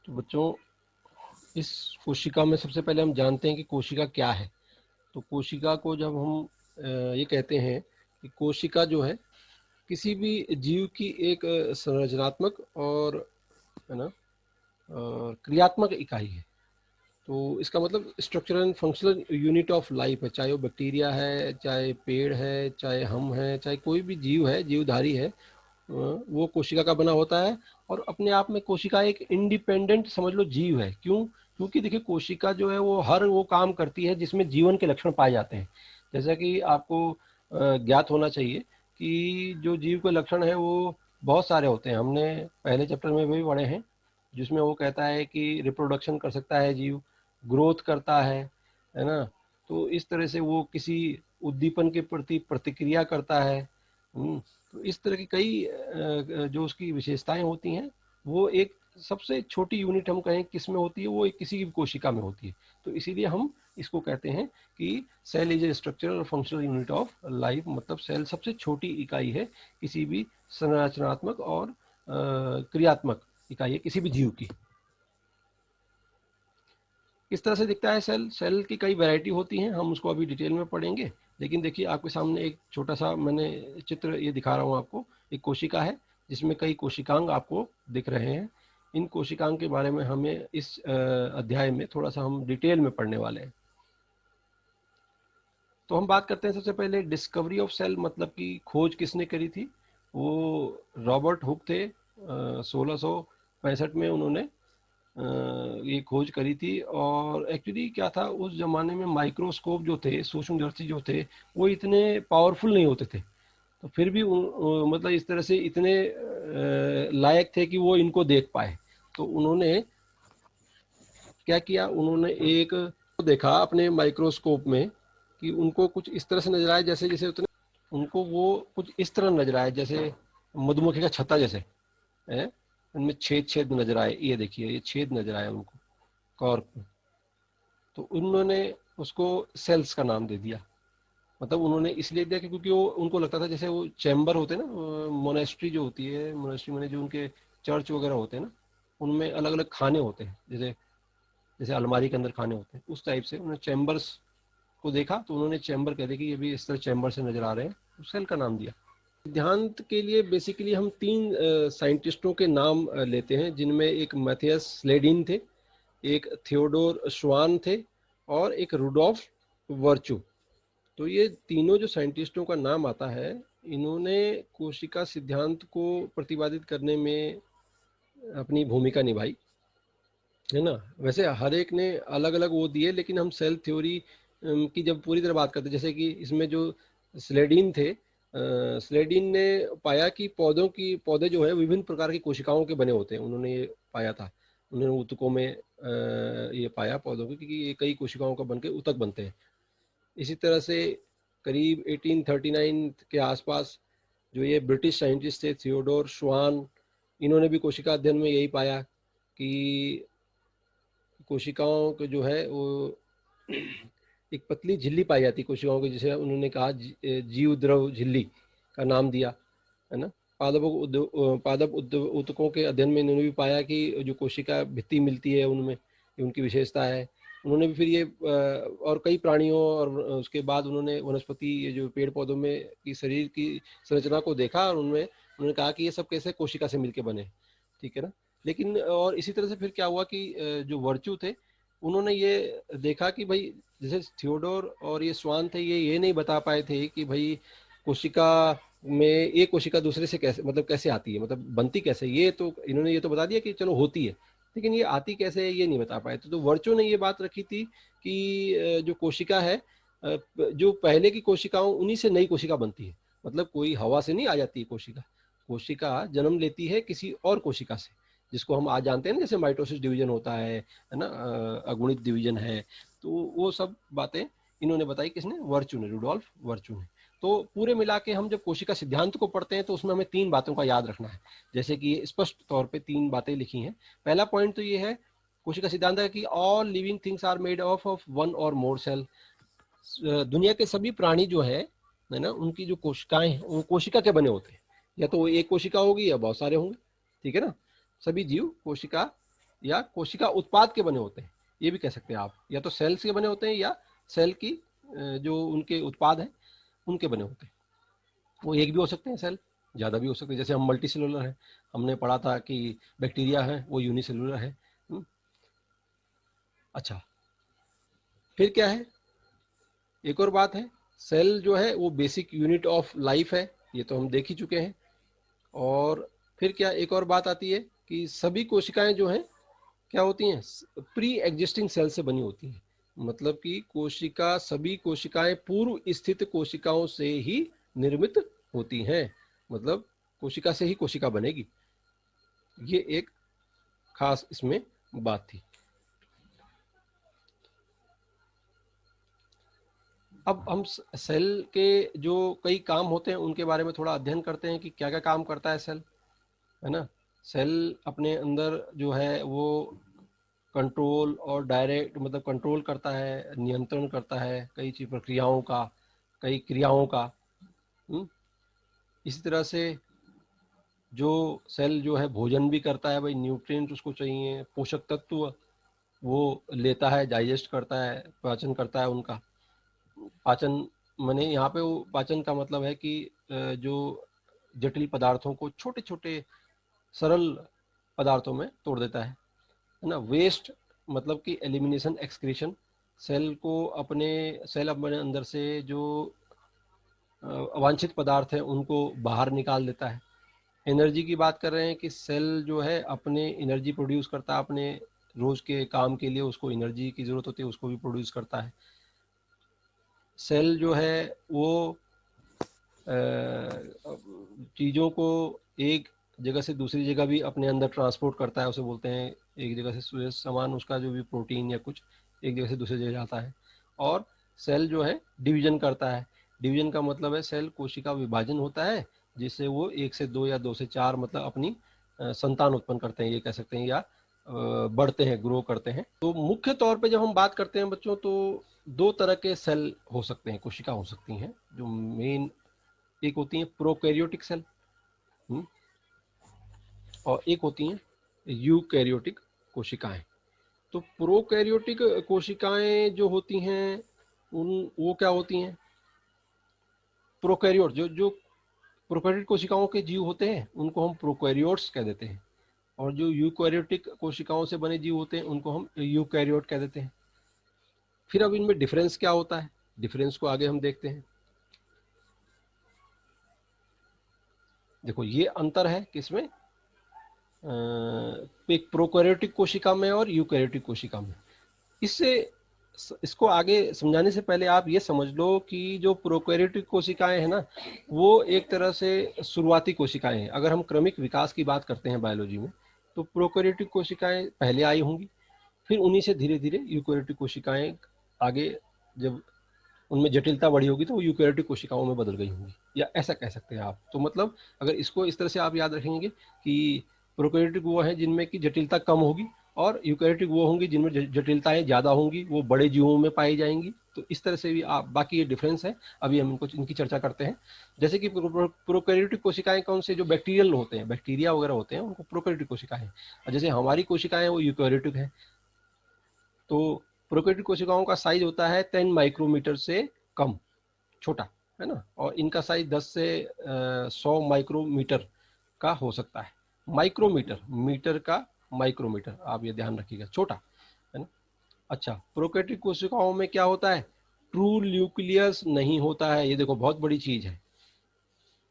तो बच्चों, इस कोशिका में सबसे पहले हम जानते हैं कि कोशिका क्या है। तो कोशिका को जब हम ये कहते हैं कि कोशिका जो है किसी भी जीव की एक संरचनात्मक और है ना क्रियात्मक इकाई है। तो इसका मतलब structural and functional unit of life है, चाहे वो बैक्टीरिया है, चाहे पेड़ है, चाहे हम हैं, चाहे कोई भी जीव है, जीवधारी है, वो कोशिका का बना होता है। और अपने आप में कोशिका एक इंडिपेंडेंट समझ लो जीव है। क्यों? क्योंकि देखिए कोशिका जो है वो हर वो काम करती है जिसमें जीवन के लक्षण पाए जाते हैं। जैसा कि आपको ज्ञात होना चाहिए कि जो जीव के लक्षण है वो बहुत सारे होते हैं। हमने पहले चैप्टर में भी पढ़े हैं, जिसमें वो कहता है कि रिप्रोडक्शन कर सकता है जीव, ग्रोथ करता है ना। तो इस तरह से वो किसी उद्दीपन के प्रति प्रतिक्रिया करता है। तो इस तरह की कई जो उसकी विशेषताएं होती हैं, वो एक सबसे छोटी यूनिट हम कहें किस में होती है, वो एक किसी भी कोशिका में होती है। तो इसीलिए हम इसको कहते हैं कि सेल इज ए स्ट्रक्चरल और फंक्शनल यूनिट ऑफ लाइफ। मतलब सेल सबसे छोटी इकाई है किसी भी संरचनात्मक और क्रियात्मक इकाई है किसी भी जीव की। किस तरह से दिखता है सेल? सेल की कई वैरायटी होती हैं, हम उसको अभी डिटेल में पढ़ेंगे। लेकिन देखिए आपके सामने एक छोटा सा मैंने चित्र ये दिखा रहा हूँ आपको। एक कोशिका है जिसमें कई कोशिकांग आपको दिख रहे हैं। इन कोशिकांग के बारे में हमें इस अध्याय में थोड़ा सा हम डिटेल में पढ़ने वाले हैं। तो हम बात करते हैं सबसे पहले डिस्कवरी ऑफ सेल, मतलब कि खोज किसने करी थी। वो रॉबर्ट हुक थे। 1665 में उन्होंने ये खोज करी थी। और एक्चुअली क्या था, उस जमाने में माइक्रोस्कोप जो थे, सूक्ष्मदर्शी जो थे, वो इतने पावरफुल नहीं होते थे। तो फिर भी मतलब इस तरह से इतने लायक थे कि वो इनको देख पाए। तो उन्होंने क्या किया, उन्होंने एक देखा अपने माइक्रोस्कोप में कि उनको कुछ इस तरह से नजर आया, जैसे जैसे उतने उनको वो कुछ इस तरह नजर आया जैसे मधुमक्खी का छत्ता जैसे है। उनमें छेद छेद नजर आए। ये देखिए, ये छेद नजर आया उनको कॉर्क में। तो उन्होंने उसको सेल्स का नाम दे दिया। मतलब उन्होंने इसलिए दिया कि क्योंकि वो उनको लगता था जैसे वो चैम्बर होते हैं ना, मोनेस्ट्री जो होती है, मोनेस्ट्री मैंने जो उनके चर्च वगैरह होते हैं ना, उनमें अलग अलग खाने होते हैं, जैसे जैसे अलमारी के अंदर खाने होते हैं, उस टाइप से उन्होंने चैम्बर्स को देखा। तो उन्होंने चैम्बर कह दिया कि ये भी इस तरह चैम्बर से नजर आ रहे हैं, तो सेल का नाम दिया। सिद्धांत के लिए बेसिकली हम तीन साइंटिस्टों के नाम लेते हैं, जिनमें एक मैथियस स्लेडिन थे, एक थियोडोर श्वान थे, और एक रुडोल्फ वर्चू। तो ये तीनों जो साइंटिस्टों का नाम आता है, इन्होंने कोशिका सिद्धांत को प्रतिपादित करने में अपनी भूमिका निभाई, है ना। वैसे हर एक ने अलग अलग वो दिए, लेकिन हम सेल थ्योरी की जब पूरी तरह बात करते हैं, जैसे कि इसमें जो स्लेडिन थे, स्लेडिन ने पाया कि पौधे जो है विभिन्न प्रकार की कोशिकाओं के बने होते हैं। उन्होंने ये पाया था, उन्होंने ऊतकों में ये पाया पौधों के कि ये कई कोशिकाओं का बनकर ऊतक बनते हैं। इसी तरह से करीब 1839 के आसपास जो ये ब्रिटिश साइंटिस्ट थे थियोडोर श्वान, इन्होंने भी कोशिका अध्ययन में यही पाया कि कोशिकाओं को जो है वो एक पतली झिल्ली पाई जाती है कोशिकाओं की, जिसे उन्होंने कहा जीव द्रव झिल्ली का नाम दिया, है ना। पादप ऊतकों के अध्ययन में इन्होंने भी पाया कि जो कोशिका भित्ति मिलती है उनमें ये उनकी विशेषता है। उन्होंने भी फिर ये और कई प्राणियों और उसके बाद उन्होंने वनस्पति, ये जो पेड़ पौधों में की शरीर की संरचना को देखा, और उनमें उन्होंने कहा कि ये सब कैसे कोशिका से मिलके बने, ठीक है ना। लेकिन और इसी तरह से फिर क्या हुआ कि जो वर्चू थे, उन्होंने ये देखा कि भाई जैसे थियोडोर और ये स्वान थे, ये नहीं बता पाए थे कि भाई कोशिका में एक कोशिका दूसरे से कैसे, मतलब कैसे आती है, मतलब बनती कैसे। ये तो इन्होंने ये तो बता दिया कि चलो होती है, लेकिन ये आती कैसे है ये नहीं बता पाए। तो वर्चो ने ये बात रखी थी कि जो कोशिका है, जो पहले की कोशिकाओं, उन्हीं से नई कोशिका बनती है। मतलब कोई हवा से नहीं आ जाती है कोशिका। कोशिका जन्म लेती है किसी और कोशिका से, जिसको हम आज जानते हैं ना, जैसे माइटोसिस डिवीजन होता है ना, अगुणित डिवीजन है। तो वो सब बातें इन्होंने बताई, किसने? वर्चू ने, रुडोल्फ वर्चू ने। तो पूरे मिला के हम जब कोशिका सिद्धांत को पढ़ते हैं तो उसमें हमें तीन बातों का याद रखना है, जैसे कि ये स्पष्ट तौर पे तीन बातें लिखी हैं। पहला पॉइंट तो ये है कोशिका सिद्धांत है कि all living things are made of one or more cell. दुनिया के सभी प्राणी जो है ना, उनकी जो कोशिकाएं हैं वो कोशिका के बने होते हैं। या तो वो एक कोशिका होगी या बहुत सारे होंगे, ठीक है ना। सभी जीव कोशिका या कोशिका उत्पाद के बने होते हैं, ये भी कह सकते हैं आप। या तो सेल्स के बने होते हैं या सेल की जो उनके उत्पाद हैं उनके बने होते हैं। वो एक भी हो सकते हैं सेल, ज़्यादा भी हो सकते हैं। जैसे हम मल्टी सेलुलर है, हमने पढ़ा था कि बैक्टीरिया है वो यूनिसेलुलर है। अच्छा, फिर क्या है, एक और बात है, सेल जो है वो बेसिक यूनिट ऑफ लाइफ है, ये तो हम देख ही चुके हैं। और फिर क्या, एक और बात आती है कि सभी कोशिकाएं जो हैं क्या होती हैं, प्री एग्जिस्टिंग सेल से बनी होती हैं। मतलब कि कोशिका, सभी कोशिकाएं पूर्व स्थित कोशिकाओं से ही निर्मित होती हैं। मतलब कोशिका से ही कोशिका बनेगी, ये एक खास इसमें बात थी। अब हम सेल के जो कई काम होते हैं उनके बारे में थोड़ा अध्ययन करते हैं कि क्या क्या काम करता है सेल, है ना। सेल अपने अंदर जो है वो कंट्रोल और डायरेक्ट, मतलब कंट्रोल करता है, नियंत्रण करता है कई चीज प्रक्रियाओं का, कई क्रियाओं का। इसी तरह से जो सेल जो है भोजन भी करता है, भाई न्यूट्रिएंट उसको चाहिए, पोषक तत्व वो लेता है, डाइजेस्ट करता है, पाचन करता है उनका। पाचन माने यहाँ पे वो पाचन का मतलब है कि जो जटिल पदार्थों को छोटे छोटे सरल पदार्थों में तोड़ देता है ना। वेस्ट मतलब कि एलिमिनेशन, एक्सक्रीशन, सेल को अपने सेल अपने अंदर से जो अवांछित पदार्थ हैं उनको बाहर निकाल देता है। एनर्जी की बात कर रहे हैं कि सेल जो है अपने एनर्जी प्रोड्यूस करता है, अपने रोज के काम के लिए उसको एनर्जी की जरूरत होती है, उसको भी प्रोड्यूस करता है। सेल जो है वो चीज़ों को एक जगह से दूसरी जगह भी अपने अंदर ट्रांसपोर्ट करता है, उसे बोलते हैं एक जगह से सामान, उसका जो भी प्रोटीन या कुछ एक जगह से दूसरी जगह जाता है। और सेल जो है डिवीजन करता है। डिवीजन का मतलब है सेल कोशिका विभाजन होता है, जिससे वो 1 से 2 या 2 से 4 मतलब अपनी संतान उत्पन्न करते हैं, ये कह सकते हैं, या बढ़ते हैं, ग्रो करते हैं। तो मुख्य तौर पे जब हम बात करते हैं बच्चों, तो 2 तरह के सेल हो सकते हैं, कोशिका हो सकती हैं जो मेन। एक होती हैं प्रोकैरियोटिक सेल, और एक होती हैं यूकैरियोटिक कोशिकाएं। तो प्रोकैरियोटिक कोशिकाएं जो होती हैं उन वो क्या होती हैं, प्रोकैरियोट जो जो प्रोकैरियोटिक कोशिकाओं के जीव होते हैं उनको हम प्रोकैरियोट्स कह देते हैं, और जो यूकैरियोटिक कोशिकाओं से बने जीव होते हैं उनको हम यूकैरियोट कह देते हैं। फिर अब इनमें डिफरेंस क्या होता है, डिफरेंस को आगे हम देखते हैं। देखो ये अंतर है किसमें, एक प्रोकैरियोटिक कोशिका में और यूकैरियोटिक कोशिका में। इससे इसको आगे समझाने से पहले आप ये समझ लो कि जो प्रोकैरियोटिक कोशिकाएं हैं ना, वो एक तरह से शुरुआती कोशिकाएं हैं। अगर हम क्रमिक विकास की बात करते हैं बायोलॉजी में, तो प्रोकैरियोटिक कोशिकाएं पहले आई होंगी, फिर उन्हीं से धीरे धीरे यूकैरियोटिक कोशिकाएं आगे, जब उनमें जटिलता बढ़ी होगी तो वो यूकैरियोटिक कोशिकाओं में बदल गई होंगी, या ऐसा कह सकते हैं आप। तो मतलब अगर इसको इस तरह से आप याद रखेंगे कि प्रोकैरियोटिक वो है जिनमें की जटिलता कम होगी, और यूकैरियोटिक वो होंगी जिनमें जटिलताएं ज़्यादा होंगी, वो बड़े जीवों में पाई जाएंगी। तो इस तरह से भी आप, बाकी ये डिफरेंस है, अभी हम इनको इनकी चर्चा करते हैं। जैसे कि प्रोकैरियोटिक कोशिकाएं कौन से, जो बैक्टीरियल होते हैं, बैक्टीरिया वगैरह होते हैं, उनको प्रोकैरियोटिक कोशिकाएं। और जैसे हमारी कोशिकाएं वो यूकैरियोटिक है। तो प्रोकैरियोटिक कोशिकाओं का साइज होता है 10 माइक्रोमीटर से कम, छोटा, है ना। और इनका साइज 10 से 100 माइक्रोमीटर का हो सकता है। माइक्रोमीटर, मीटर का माइक्रोमीटर, आप ये ध्यान रखिएगा, छोटा, है ना। अच्छा, प्रोकैरियोटिक कोशिकाओं में क्या होता है, ट्रू न्यूक्लियस नहीं होता है। ये देखो बहुत बड़ी चीज है,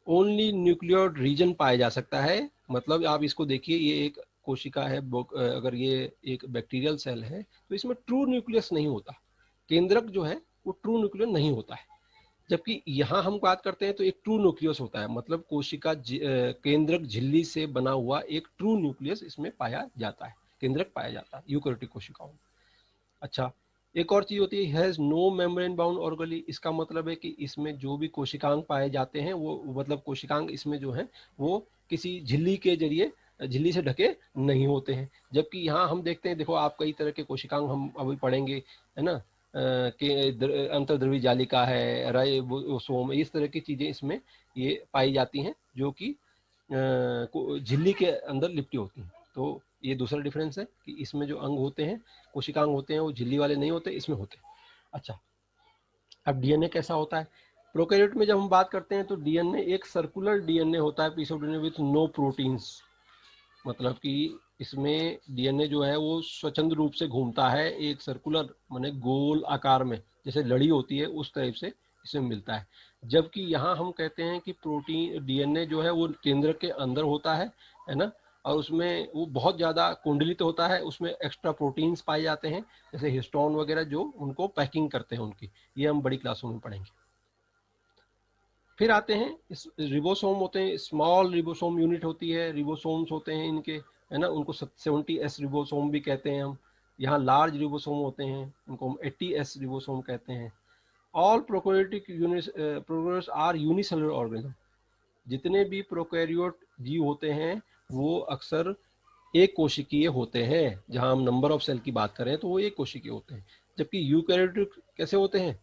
ओनली न्यूक्लियर रीजन पाया जा सकता है। मतलब आप इसको देखिए, ये एक कोशिका है, अगर ये एक बैक्टीरियल सेल है तो इसमें ट्रू न्यूक्लियस नहीं होता, केंद्रक जो है वो ट्रू न्यूक्लियर नहीं होता है। जबकि यहाँ हम बात करते हैं तो एक ट्रू न्यूक्लियस होता है, मतलब कोशिका केंद्रक झिल्ली से बना हुआ एक ट्रू न्यूक्लियस इसमें पाया जाता है, केंद्रक पाया जाता है यूकैरियोटिक कोशिकाओं में। अच्छा, एक और चीज होती है, हैज नो मेम्ब्रेन बाउंड ऑर्गेली। इसका मतलब है कि इसमें जो भी कोशिकांग पाए जाते हैं वो, मतलब कोशिकांग इसमें जो है वो किसी झिल्ली के जरिए, झिल्ली से ढके नहीं होते हैं। जबकि यहाँ हम देखते हैं, देखो आप, कई तरह के कोशिकांग हम अभी पढ़ेंगे, है ना, कि अंतर्द्रवी जालिका है, राइबोसोम, इस तरह की चीजें इसमें ये पाई जाती हैं जो कि झिल्ली के अंदर लिपटी होती हैं। तो ये दूसरा डिफरेंस है कि इसमें जो अंग होते हैं, कोशिकांग होते हैं, वो झिल्ली वाले नहीं होते, इसमें होते हैं। अच्छा, अब डीएनए कैसा होता है? प्रोकैरियोट में जब हम बात करते हैं तो डीएनए एक सर्कुलर डीएनए होता है, piece of DNA with no proteins. मतलब कि इसमें डीएनए जो है वो स्वतंत्र रूप से घूमता है, एक सर्कुलर माने गोल आकार में, जैसे लड़ी होती है उस टाइप से इसमें मिलता है। जबकि यहाँ हम कहते हैं कि प्रोटीन डीएनए जो है वो केंद्र के अंदर होता है ना, और उसमें वो बहुत ज़्यादा कुंडलित होता है, उसमें एक्स्ट्रा प्रोटीन्स पाए जाते हैं, जैसे हिस्टोन वगैरह जो उनको पैकिंग करते हैं उनकी। ये हम बड़ी क्लासों में पढ़ेंगे। फिर आते हैं इस रिबोसोम होते हैं, स्मॉल रिबोसोम यूनिट होती है, रिबोसोम्स होते हैं इनके, है ना, उनको 70S रिबोसोम भी कहते हैं हम। यहाँ लार्ज रिबोसोम होते हैं, उनको हम 80S रिबोसोम कहते हैं। All prokaryotic units prokaryotes are unicellular organism. जितने भी प्रोकैरियोट जीव होते हैं वो अक्सर एक कोशिकीय होते हैं। जहाँ हम नंबर ऑफ सेल की बात करें तो वो एक कोशिकीय होते हैं। जबकि यूकैरियोटिक कैसे होते हैं?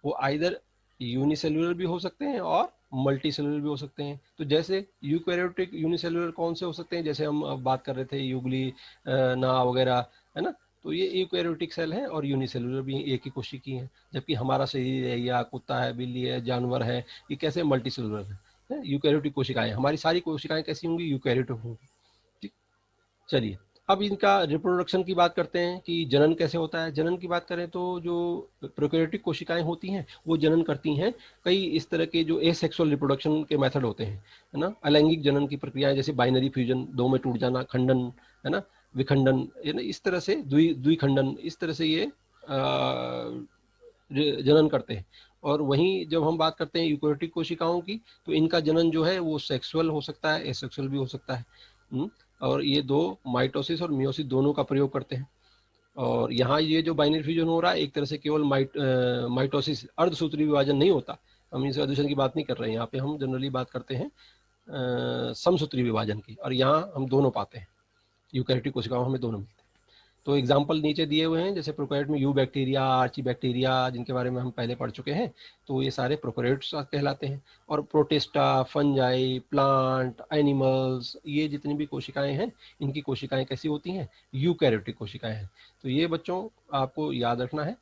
वो आइदर यूनिसेलुलर भी हो सकते हैं और मल्टी सेलुलर भी हो सकते हैं। तो जैसे यूकैरियोटिक यूनिसेलुलर कौन से हो सकते हैं, जैसे हम बात कर रहे थे यूगली, ना वगैरह, है ना, तो ये यूकैरियोटिक सेल है और यूनिसेलुलर भी एक ही कोशिकी है। जबकि हमारा शरीर है या कुत्ता है, बिल्ली है, जानवर है, ये कैसे मल्टी सेलुलर है, यूकैरियोटिक कोशिकाएं। हमारी सारी कोशिकाएं कैसी होंगी? यूकैरियोटिक होंगी। ठीक, चलिए अब इनका रिप्रोडक्शन की बात करते हैं कि जनन कैसे होता है। जनन की बात करें तो जो प्रोकैरियोटिक कोशिकाएं होती हैं वो जनन करती हैं कई इस तरह के जो एसेक्सुअल रिप्रोडक्शन के मेथड होते हैं, है ना, अलैंगिक जनन की प्रक्रियाएं, जैसे बाइनरी फ्यूजन, दो में टूट जाना, खंडन, है ना, विखंडन, है ना, इस तरह से द्विखंडन, इस तरह से ये जनन करते हैं। और वहीं जब हम बात करते हैं यूकैरियोटिक कोशिकाओं की, तो इनका जनन जो है वो सेक्सुअल हो सकता है, एसेक्सुअल भी हो सकता है। और ये दो माइटोसिस और मियोसिस दोनों का प्रयोग करते हैं। और यहाँ ये जो बाइनरी फ्यूजन हो रहा है एक तरह से केवल माइटोसिस, अर्धसूत्री विभाजन नहीं होता। हम इस एडिशन की बात नहीं कर रहे हैं यहाँ पे, हम जनरली बात करते हैं समसूत्री विभाजन की, और यहाँ हम दोनों पाते हैं। यूकैरियोटिक कोशिकाओं हमें दोनों मिलते हैं। तो एग्जाम्पल नीचे दिए हुए हैं, जैसे प्रोकैरियोट में यू बैक्टीरिया, आर्ची बैक्टीरिया, जिनके बारे में हम पहले पढ़ चुके हैं, तो ये सारे प्रोकैरियोट्स कहलाते हैं। और प्रोटिस्टा, फंजाई, प्लांट, एनिमल्स, ये जितनी भी कोशिकाएं हैं, इनकी कोशिकाएं कैसी होती हैं? यूकैरियोटिक कोशिकाएं हैं। तो ये बच्चों आपको याद रखना है